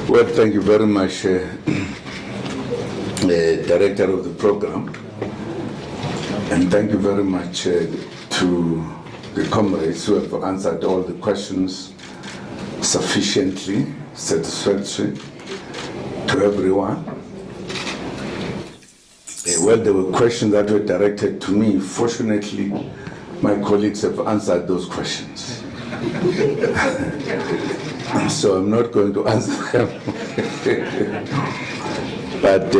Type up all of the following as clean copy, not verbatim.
Well, thank you very much, Director of the program. And thank you very much to the comrades who have answered all the questions sufficiently, satisfactory to everyone. Well, there were questions that were directed to me. Fortunately, my colleagues have answered those questions. So I'm not going to answer them. But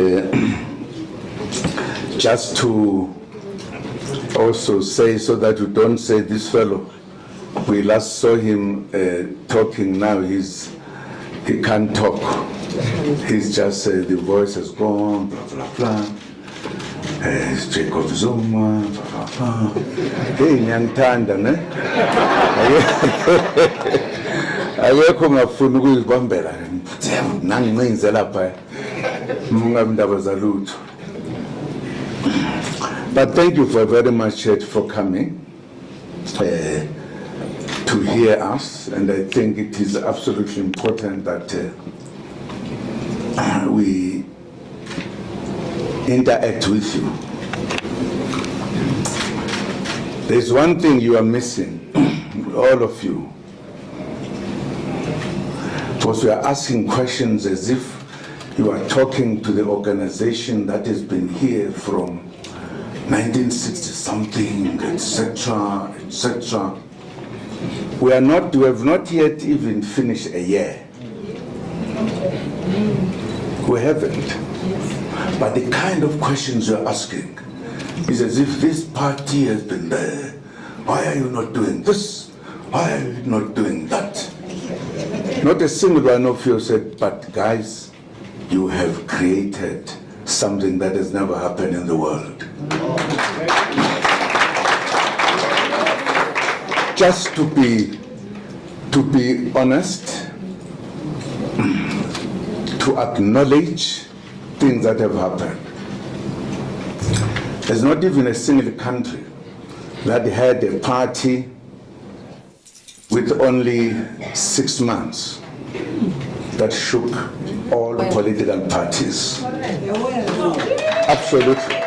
just to also say, so that you don't say this fellow, we last saw him talking, now he can't talk. He's just, the voice has gone, blah, blah, blah. It's Jacob Zuma, blah, blah, blah. Hey, Nyantanda, ne? Ayekho ngafuna ukuzibambela nangincenze lapha mungabindaba zalutho. But thank you very much for coming to hear us, and I think it is absolutely important that we interact with you. There's one thing you are missing, all of you. Because we are asking questions as if you are talking to the organization that has been here from 1960 something, etc., etc. We have not yet even finished a year. We haven't. But the kind of questions you're asking is as if this party has been there. Why are you not doing this? Why are you not doing that? Not a single one of you said, but guys, you have created something that has never happened in the world. Just to be honest, to acknowledge things that have happened. There's not even a single country that had a party with only 6 months that shook all political parties. Absolutely.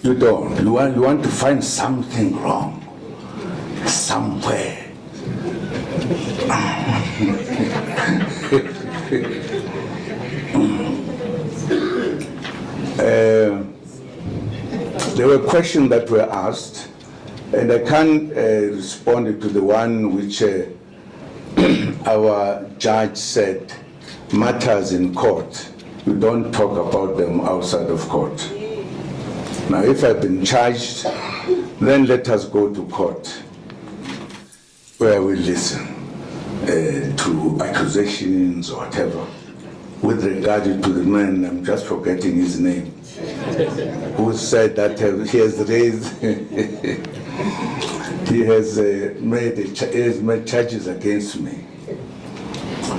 You don't. You want to find something wrong somewhere. There were questions that were asked, and I can't respond to the one which our judge said matters in court. You don't talk about them outside of court. Now, if I've been charged, then let us go to court, where we listen to accusations or whatever. With regard to the man, I'm just forgetting his name, who said that he has raised, he has made charges against me.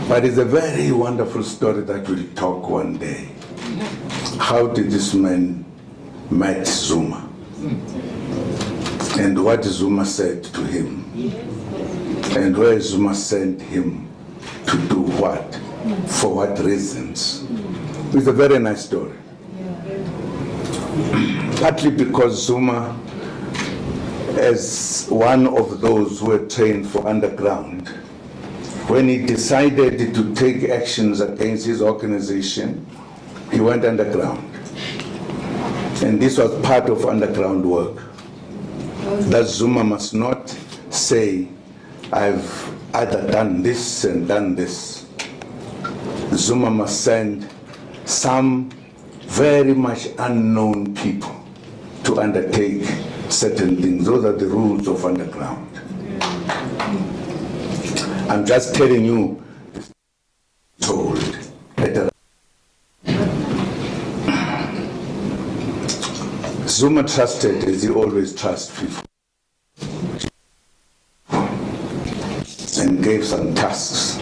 But it's a very wonderful story that we'll talk one day. How did this man met Zuma? And what Zuma said to him? And where Zuma sent him to do what? For what reasons? It's a very nice story. Partly because Zuma, as one of those who were trained for underground, when he decided to take actions against his organization, he went underground. And this was part of underground work. That Zuma must not say, I've either done this and done this. Zuma must send some very much unknown people to undertake certain things. Those are the rules of underground. I'm just telling you, told. Zuma trusted, as he always trusts people, and gave some tasks.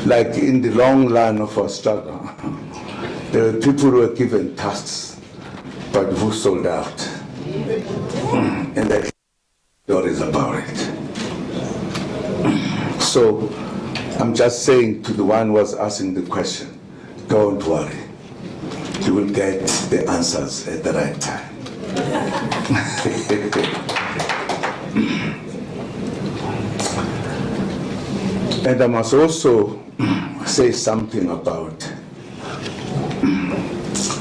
Like in the long line of our struggle, there were people who were given tasks, but who sold out. And there are stories about it. So I'm just saying to the one who was asking the question, don't worry. You will get the answers at the right time. And I must also say something about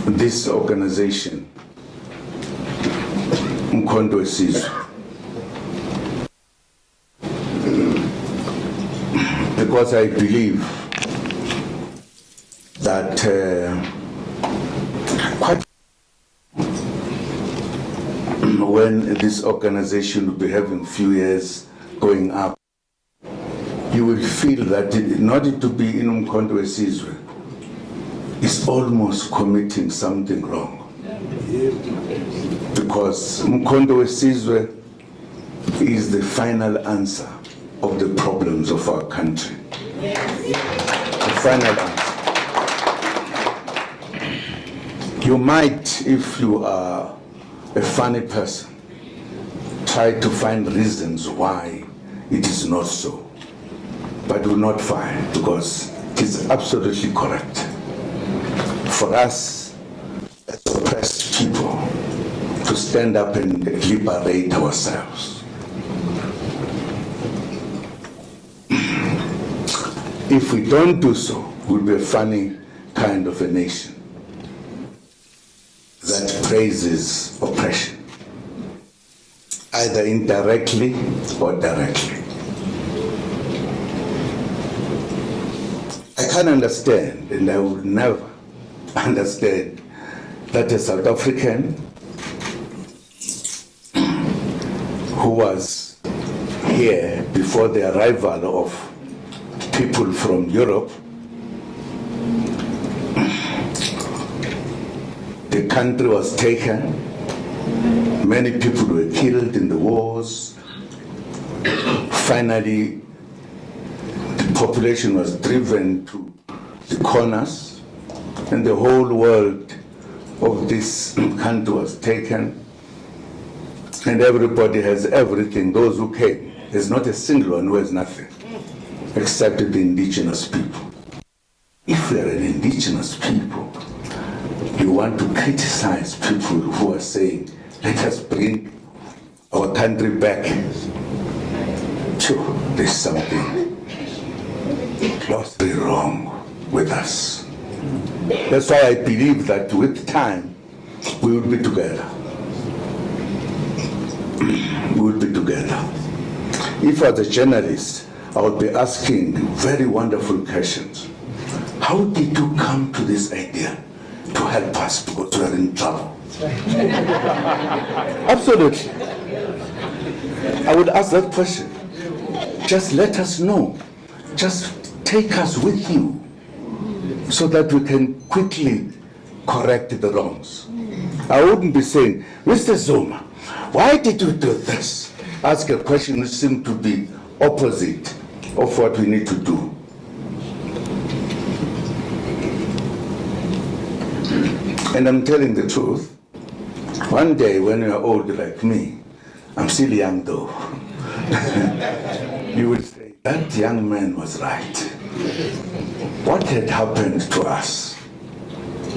this organization, Mkondo Wesizwe. Because I believe that when this organization will be having few years going up, you will feel that in order to be in Mkondo Wesizwe, is almost committing something wrong. Because Mkondo Wesizwe is the final answer of the problems of our country. The final answer. You might, if you are a funny person, try to find reasons why it is not so, but will not find, because it is absolutely correct for us as oppressed people to stand up and liberate ourselves. If we don't do so, we'll be a funny kind of a nation that praises oppression, either indirectly or directly. I can't understand, and I would never understand, that a South African who was here before the arrival of people from Europe, the country was taken, many people were killed in the wars, finally the population was driven to the corners, and the whole world of this country was taken, and everybody has everything. Those who came, there's not a single one who has nothing, except the indigenous people. If we are an indigenous people, you want to criticize people who are saying, let us bring our country back. Sure, there's something grossly wrong with us. That's why I believe that with time, we will be together. We will be together. If as a journalist, I would be asking very wonderful questions. How did you come to this idea to help us, because we are in trouble? Absolutely. I would ask that question. Just let us know. Just take us with you so that we can quickly correct the wrongs. I wouldn't be saying, Mr. Zuma, why did you do this? Ask a question which seemed to be opposite of what we need to do. And I'm telling the truth. One day when you're old like me, I'm still young though, you will say, that young man was right. What had happened to us?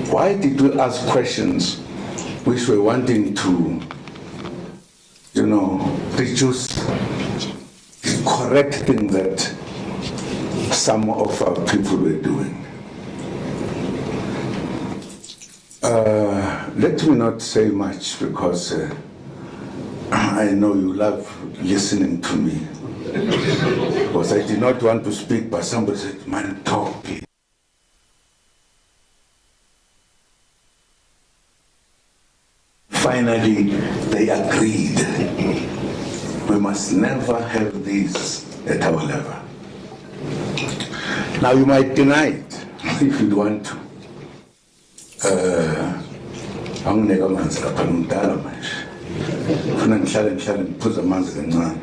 Why did we ask questions which were wanting to, reduce the correct thing that some of our people were doing? Let me not say much, because I know you love listening to me. Because I did not want to speak, but somebody said, man, talk, please. Finally, they agreed. We must never have this at our level. Now you might deny it if you want to. Angineka amanzi lapha ngimdala manje. Ufuna ngihlale ngiphuza amanzi kancane.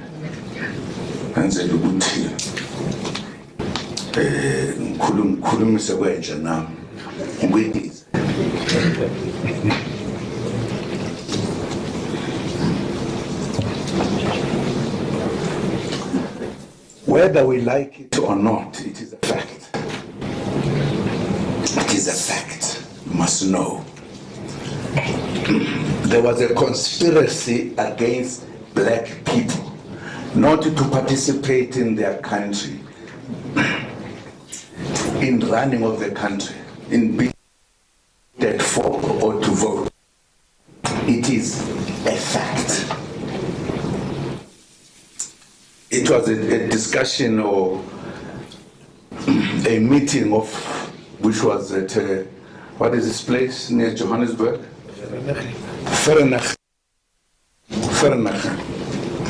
Ngenzela ukuthi ngikhulumise kwenja nami. Ngikwidize. Whether we like it or not, it is a fact. It is a fact. You must know. There was a conspiracy against black people not to participate in their country, in running of the country, in being voted for or to vote. It is a fact. It was a discussion or a meeting of, which was at, what is this place near Johannesburg? Vereeniging.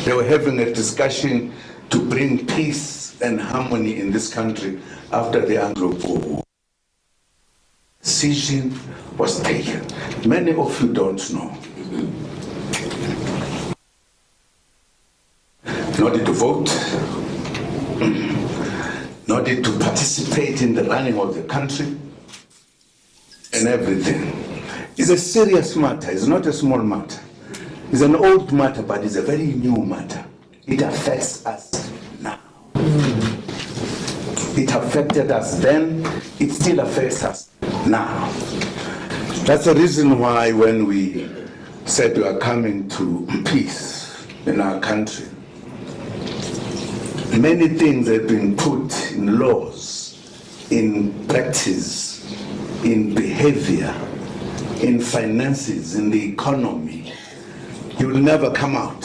They were having a discussion to bring peace and harmony in this country after the Anglo-Boer War. Decision was taken. Many of you don't know. Not to vote, not to participate in the running of the country, and everything. It's a serious matter. It's not a small matter. It's an old matter, but it's a very new matter. It affects us now. It affected us then. It still affects us now. That's the reason why when we said we are coming to peace in our country, many things have been put in laws, in practice, in behavior, in finances, in the economy. You will never come out.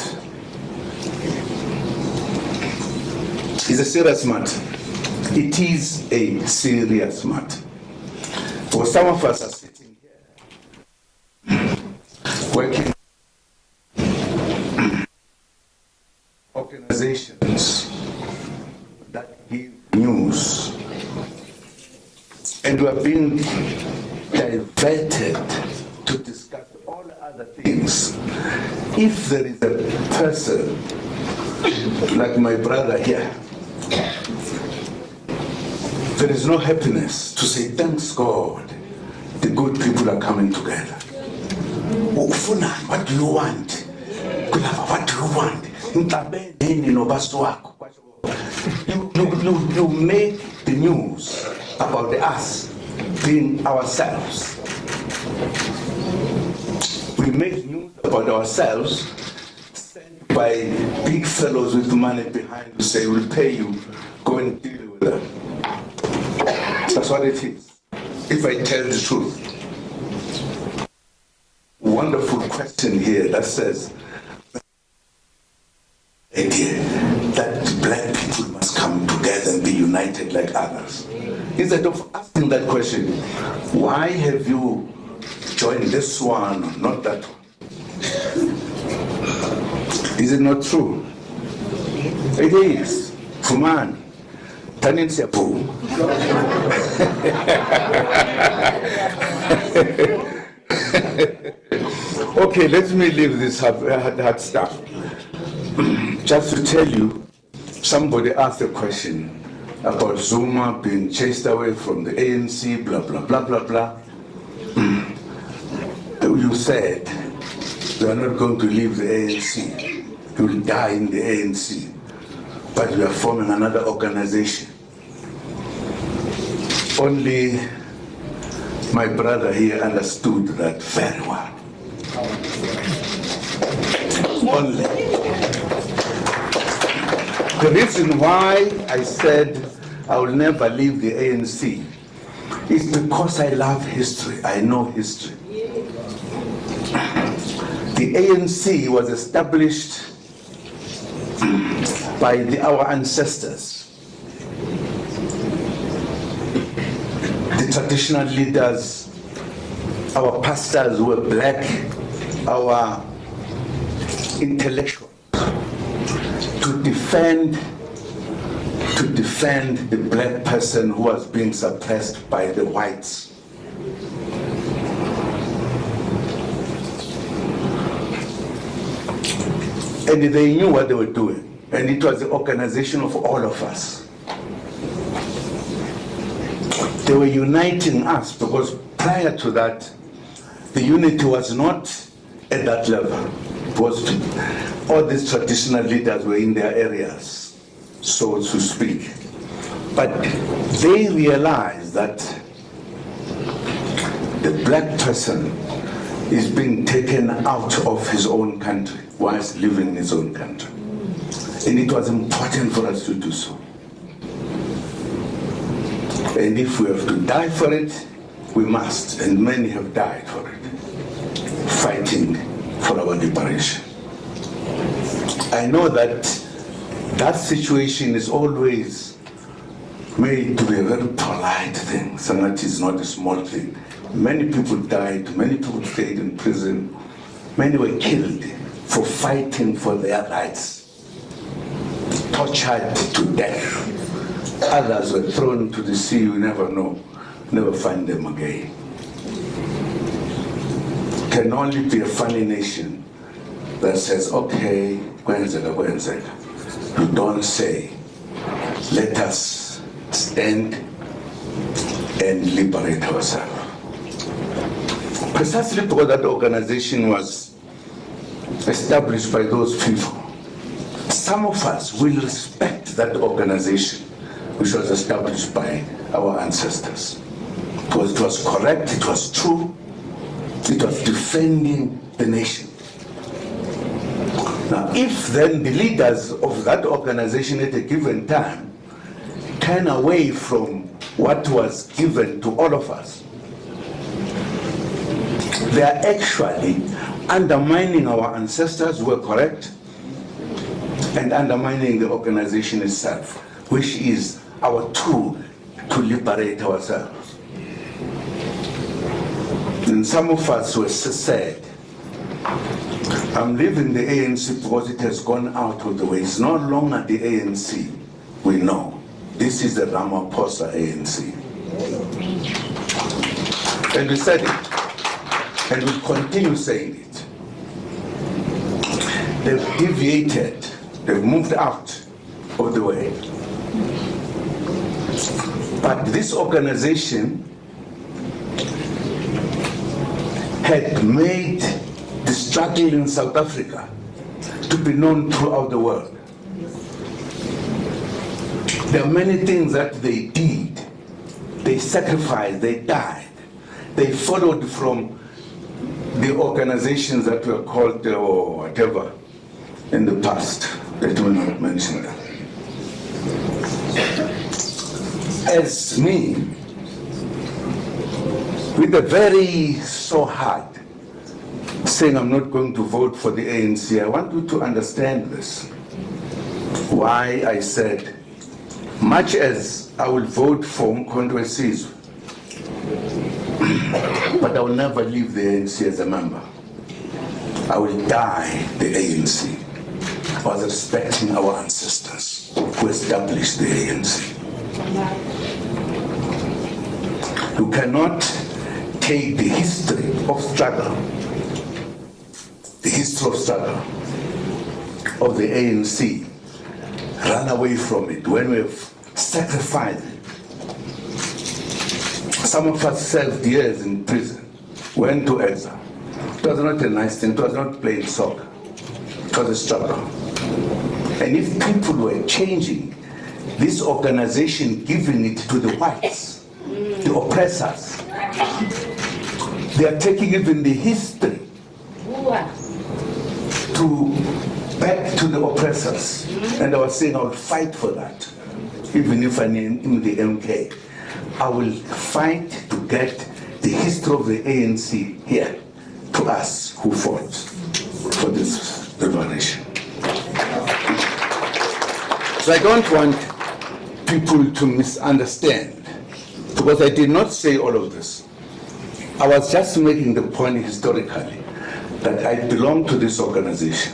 It's a serious matter. It is a serious matter. For some of us are sitting here, working organizations that give news, and we are being diverted to discuss all other things. If there is a person like my brother here, there is no happiness to say, thanks God, the good people are coming together. What do you want? What do you want? You make the news about us being ourselves. We make news about ourselves sent by big fellows with money behind who say, we'll pay you, go and deal with them. That's what it is, if I tell the truth. Wonderful question here that says, idea that black people must come together and be united like others. Instead of asking that question, why have you joined this one or not that one? Is it not true? It is. Fuman. Tanin Siapu. Okay, let me leave this hard stuff. Just to tell you, somebody asked a question about Zuma being chased away from the ANC, blah, blah, blah, blah, blah. You said, we are not going to leave the ANC. He will die in the ANC. But we are forming another organization. Only my brother here understood that very well. Only. The reason why I said I will never leave the ANC is because I love history. I know history. The ANC was established by our ancestors. The traditional leaders, our pastors who were black, our intellectuals, to defend the black person who was being suppressed by the whites. And they knew what they were doing. And it was the organization of all of us. They were uniting us because prior to that, the unity was not at that level. It was all these traditional leaders were in their areas. so to speak. But they realize that the black person is being taken out of his own country whilst living in his own country. And it was important for us to do so. And if we have to die for it, we must. And many have died for it, fighting for our liberation. I know that that situation is always made to be a very polite thing. So that is not a small thing. Many people died, many people stayed in prison, many were killed for fighting for their rights, tortured to death. Others were thrown to the sea, you never know, never find them again. Can only be a funny nation that says, okay, you don't say, let us stand and liberate ourselves. Precisely because that organization was established by those people, some of us will respect that organization which was established by our ancestors. Because it was correct, it was true, it was defending the nation. Now, if then the leaders of that organization at a given time turn away from what was given to all of us, they are actually undermining our ancestors who were correct and undermining the organization itself, which is our tool to liberate ourselves. And some of us were said, I'm leaving the ANC because it has gone out of the way. It's no longer the ANC we know. This is the Ramaphosa ANC. And we said it, and we continue saying it. They've deviated, they've moved out of the way. But this organization had made the struggle in South Africa to be known throughout the world. There are many things that they did. They sacrificed, they died. They followed from the organizations that were called or whatever in the past. That will not mention that. As me, with a very so hard, saying I'm not going to vote for the ANC, I want you to understand this. Why I said, much as I will vote for Mkhondwe Sizwe, but I will never leave the ANC as a member. I will die the ANC. I was respecting our ancestors who established the ANC. You cannot take the history of struggle, of the ANC, run away from it when we have sacrificed it. Some of us served years in prison, went to exile. It was not a nice thing, it was not playing soccer, it was a struggle. And if people were changing this organization, giving it to the whites, the oppressors, they are taking even the history back to the oppressors. And I was saying I will fight for that. Even if I'm in the MK, I will fight to get the history of the ANC here to us who fought for this revolution. So I don't want people to misunderstand, because I did not say all of this. I was just making the point historically that I belong to this organization.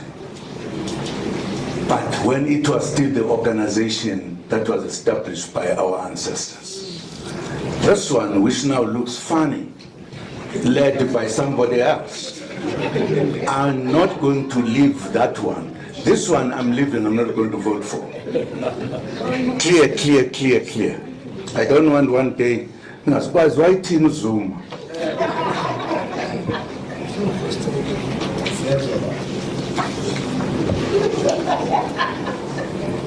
But when it was still the organization that was established by our ancestors. This one, which now looks funny, led by somebody else. I'm not going to leave that one. This one I'm leaving, I'm not going to vote for. Clear, clear, clear, clear. I don't want one day, no, why Team Zuma?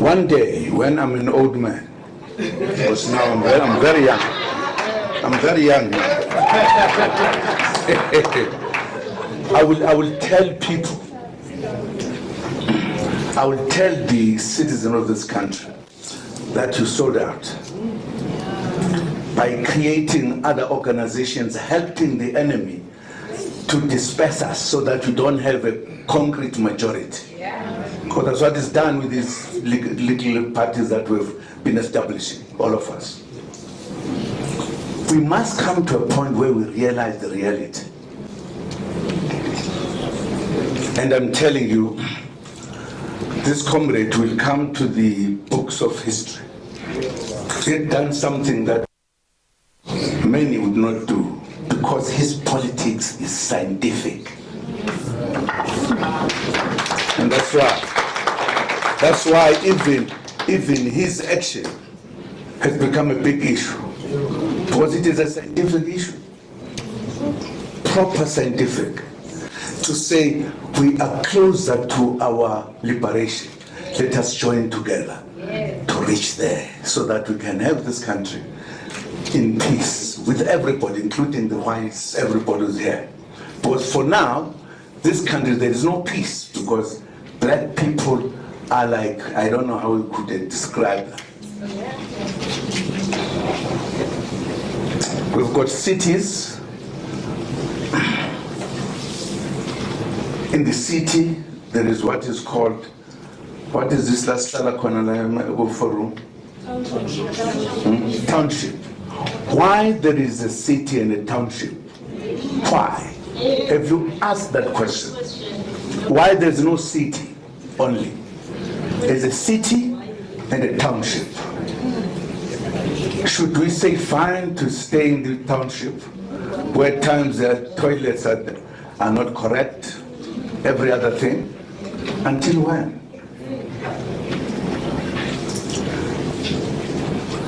One day, when I'm an old man, because now I'm very young. I'm very young now. I will tell people, I will tell the citizens of this country that you sold out by creating other organizations helping the enemy to disperse us so that we don't have a concrete majority. Because that's what is done with these little parties that we've been establishing, all of us. We must come to a point where we realize the reality. And I'm telling you, this comrade will come to the books of history. He had done something that many would not do, because his politics is scientific. And that's why even his action has become a big issue, because it is a scientific issue, proper scientific, to say we are closer to our liberation. Let us join together to reach there so that we can have this country in peace with everybody, including the whites, everybody's here. But for now, this country, there is no peace, because black people are like, I don't know how we could describe them. We've got cities. In the city, there is what is called, what is this last township. Why there is a city and a township? Why? Have you asked that question? Why there's no city only? There's a city and a township. Should we say fine to stay in the township, where at times the toilets are not correct, every other thing? Until when?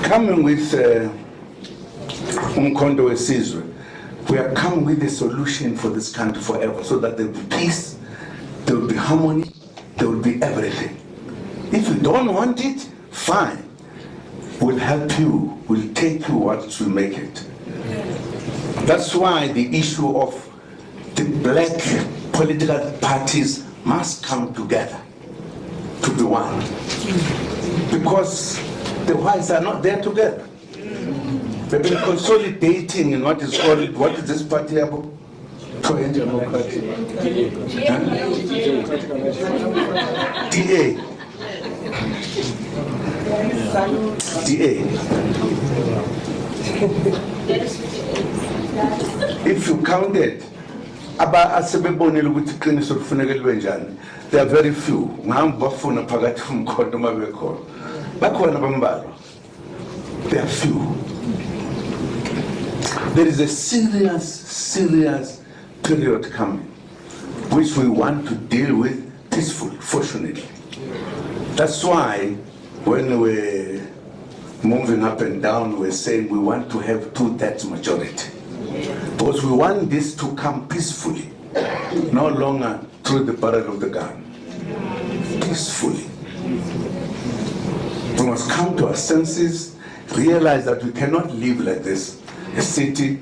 Coming with Umkondo Wesizwe, we are coming with a solution for this country forever, so that there will be peace, there will be harmony, there will be everything. If you don't want it, fine. We'll help you, we'll take you once we make it. That's why the issue of the black political parties must come together to be one. Because the whites are not there together. They've been consolidating in what is called, what is this party about? DA. If you counted, there are very few. There are few. There is a serious period coming, which we want to deal with peacefully, fortunately. That's why when we're moving up and down, we're saying we want to have 2/3 majority. Because we want this to come peacefully, no longer through the barrel of the gun. Peacefully. We must come to our senses, realize that we cannot live like this. A city,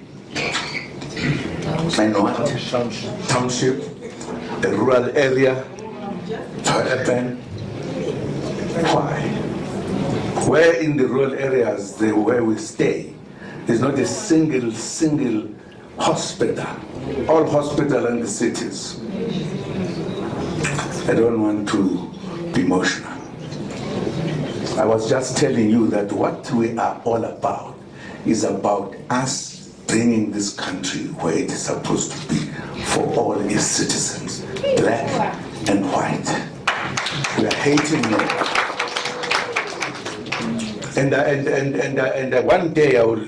and what? Township, a rural area, urban. Why? Where in the rural areas where we stay, there's not a single hospital. All hospitals in the cities. I don't want to be emotional. I was just telling you that what we are all about is about us bringing this country where it is supposed to be for all its citizens, black and white. We are hating no. And one day I will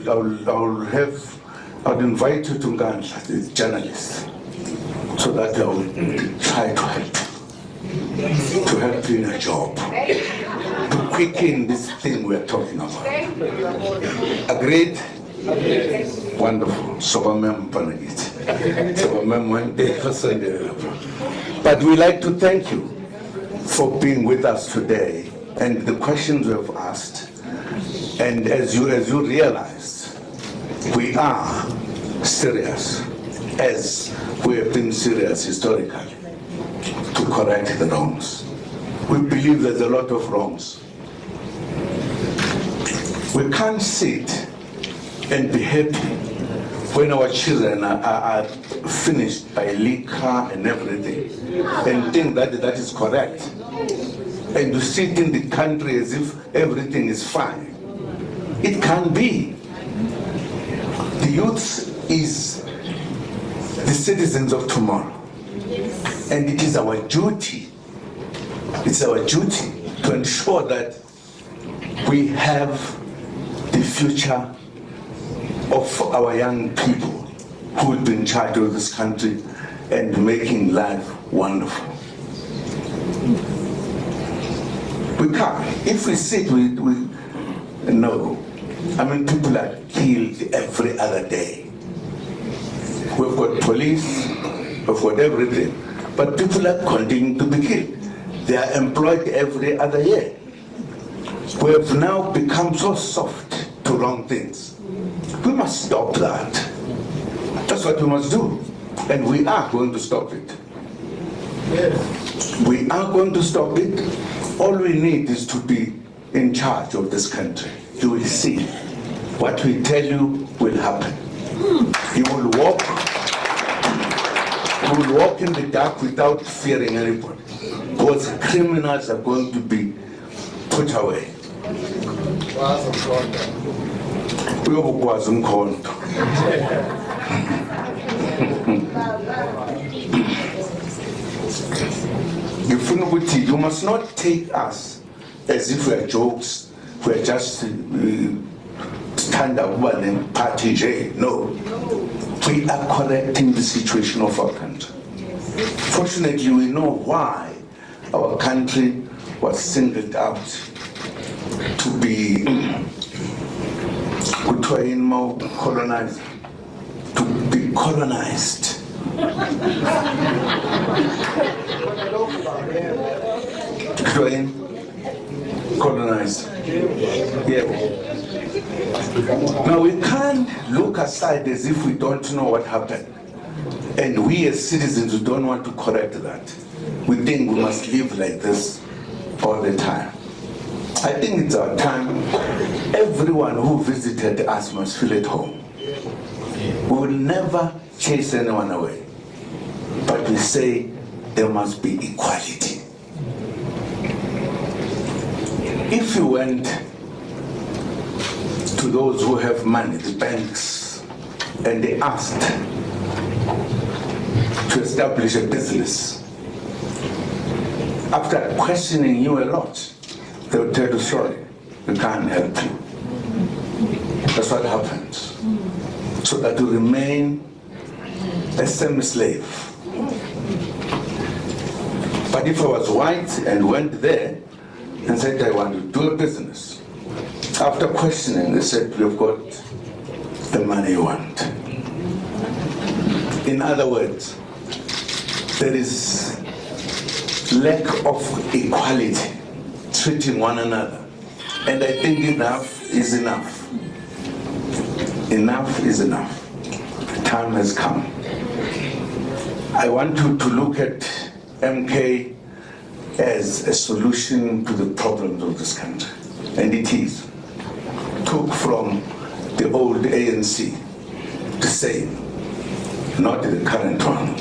invite you to Ngandla, the journalist, so that I will try to help you in a job, to quicken this thing we're talking about. Agreed? Wonderful. But we like to thank you for being with us today. and the questions we have asked, and as you realized, we are serious, as we have been serious historically, to correct the wrongs. We believe there's a lot of wrongs. We can't sit and be happy when our children are finished by liquor and everything, and think that that is correct, and to sit in the country as if everything is fine. It can't be. The youth is the citizens of tomorrow, and it is our duty, it's our duty to ensure that we have the future of our young people who will be in charge of this country and making life wonderful. We can't. If we sit, we no. I mean, people are killed every other day. We've got police, we've got everything, but people are continuing to be killed. They are employed every other year. We have now become so soft to wrong things. We must stop that. That's what we must do. And we are going to stop it. Yes. We are going to stop it. All we need is to be in charge of this country. You will see. What we tell you will happen. You will walk in the dark without fearing anybody. Because criminals are going to be put away. You must not take us as if we are jokes, we are just stand up and party J. No. We are correcting the situation of our country. Fortunately, we know why our country was singled out to be colonized, to be colonized. Colonized. Yeah. Now we can't look aside as if we don't know what happened. And we as citizens who don't want to correct that. We think we must live like this all the time. I think it's our time. Everyone who visited us must feel at home. We will never chase anyone away. But we say there must be equality. If you went to those who have money, the banks, and they asked to establish a business, after questioning you a lot, they will tell you, sorry, we can't help you. That's what happens. So that you remain a semi-slave. But if I was white and went there and said I want to do a business, after questioning, they said, we've got the money you want. In other words, there is lack of equality, treating one another. And I think enough is enough. Enough is enough. Time has come. I want you to look at MK as a solution to the problems of this country. And it is. Took from the old ANC, the same, not the current one,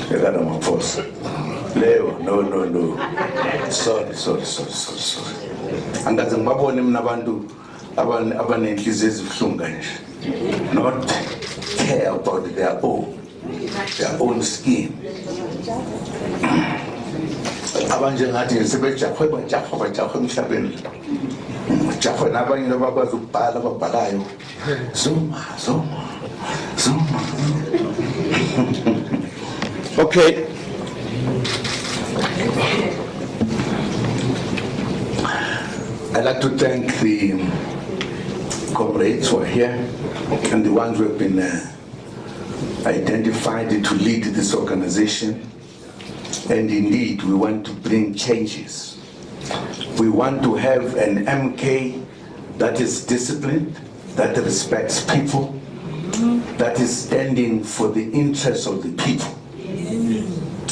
Leo, no. Sorry. Angaze ngibabone mina abantu abanenhliziyo ezibuhlungu kanje. Not care about their own skin. Abanje ngathi sebejahwe emhlabeni. Jahwe nabanye abakwazi ukubhala ababhalayo. Zuma. Okay. I'd like to thank the comrades who are here and the ones who have been identified to lead this organization. And indeed, we want to bring changes. We want to have an MK that is disciplined, that respects people, that is standing for the interests of the people.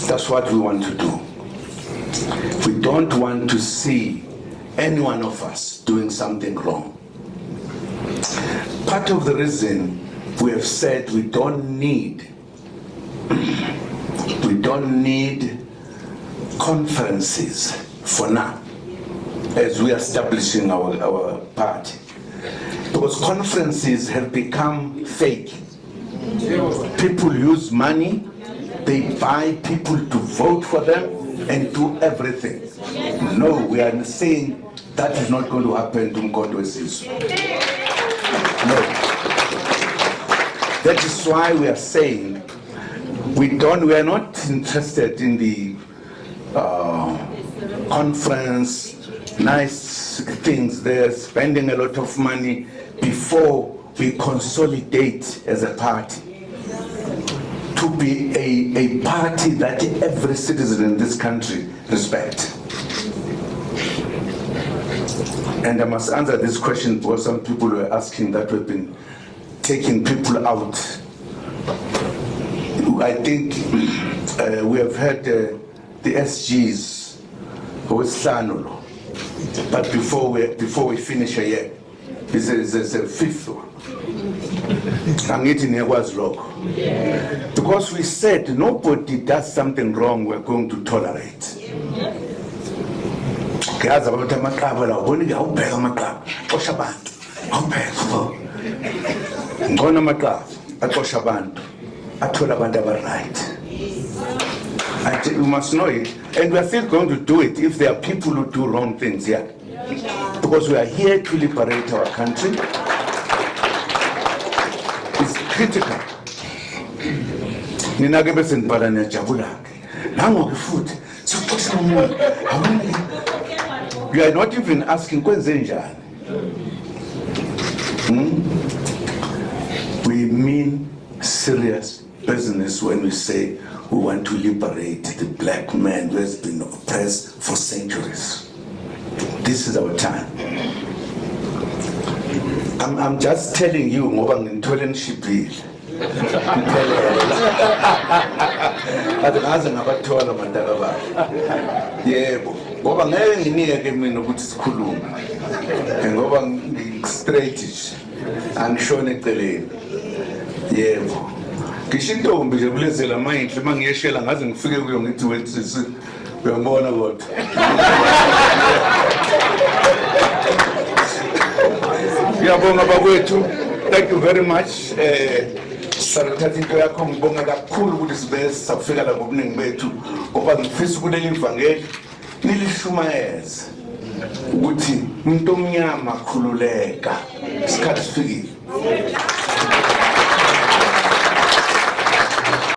That's what we want to do. We don't want to see any one of us doing something wrong. Part of the reason we have said we don't need conferences for now, as we are establishing our party, because conferences have become fake. People use money, they buy people to vote for them and do everything. No, we are saying that is not going to happen to Mkondo Wesizwe. No. That is why we are saying we are not interested in the conference, nice things there, spending a lot of money before we consolidate as a party to be a party that every citizen in this country respects. And I must answer this question because some people were asking that we've been taking people out. I think we have had the SGs with Sanulo, but before we finish here, there's a fifth one. Because we said nobody does something wrong, we're going to tolerate. And we must know it, and we are still going to do it if there are people who do wrong things here. Because we are here to liberate our country. It's critical. You are not even asking We mean serious business when we say we want to liberate the black man who has been oppressed for centuries. This is our time. I'm just telling you, ngoba ngintholenshipile. Aze ngabathola mantaka baba. Yebo, ngoba ngeke nginike mina ukuthi sikhulume. Ngoba ngi-straight angishone eceleni. Yebo. Ngisho intombi nje kulezela mayinhle mangiyeshela ngaze ngifike kuyo ngithi wethu uyabona kodwa. Ngiyabonga bakwethu. Thank you very much. Saruthatha into yakho ngibonga kakhulu ukuthi sibe safika la ngobuningi bethu ngoba ngifisa kuleli ivangeli nilishumayeze ukuthi umuntu omnyama khululeka isikhathi sifikile.